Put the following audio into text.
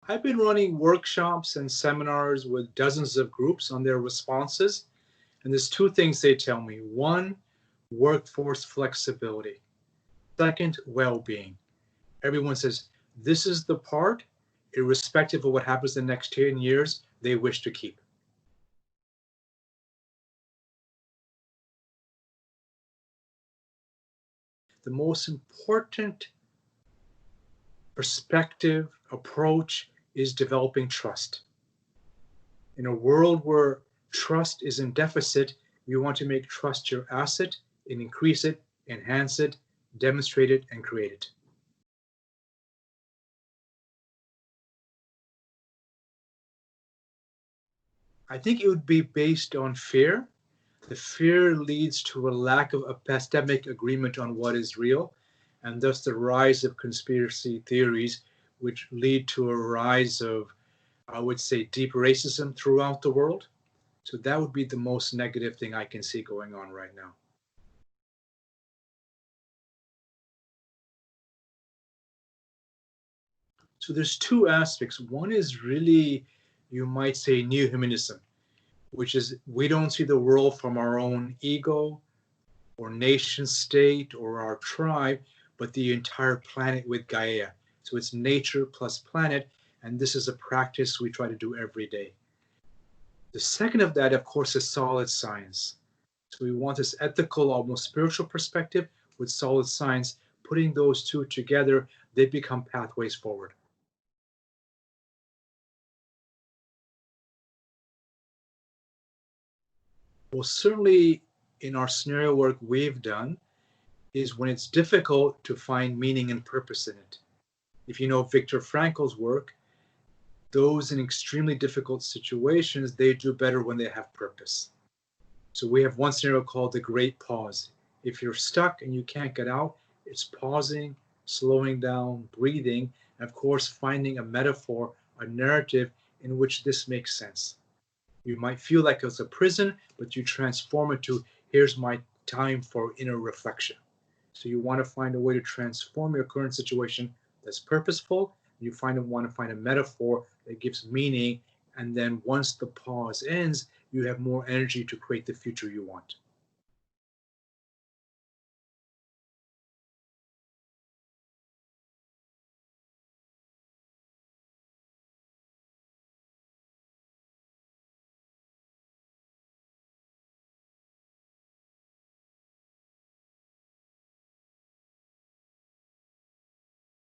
I've been running workshops and seminars with dozens of groups on their responses, and there's two things they tell me. One, workforce flexibility. Second, well-being. Everyone says this is the part, irrespective of what happens in the next 10 years, they wish to keep. The most important perspective, approach is developing trust. In a world where trust is in deficit, you want to make trust your asset and increase it, enhance it, demonstrate it, and create it. I think it would be based on fear. The fear leads to a lack of epistemic agreement on what is real, and thus the rise of conspiracy theories, which lead to a rise of, I would say, deep racism throughout the world. So that would be the most negative thing I can see going on right now. So there's two aspects. One is really, you might say, new humanism, which is we don't see the world from our own ego or nation state or our tribe, but the entire planet with Gaia. So it's nature plus planet, and this is a practice we try to do every day. The second of that, of course, is solid science. So we want this ethical, almost spiritual perspective with solid science. Putting those two together, they become pathways forward. Well, certainly in our scenario work we've done is when it's difficult to find meaning and purpose in it. If you know Viktor Frankl's work, those in extremely difficult situations, they do better when they have purpose. So we have one scenario called the Great Pause. If you're stuck and you can't get out, it's pausing, slowing down, breathing, and of course, finding a metaphor, a narrative in which this makes sense. You might feel like it's a prison, but you transform it to here's my time for inner reflection. So you want to find a way to transform your current situation that's purposeful. You want to find a metaphor that gives meaning. And then once the pause ends, you have more energy to create the future you want.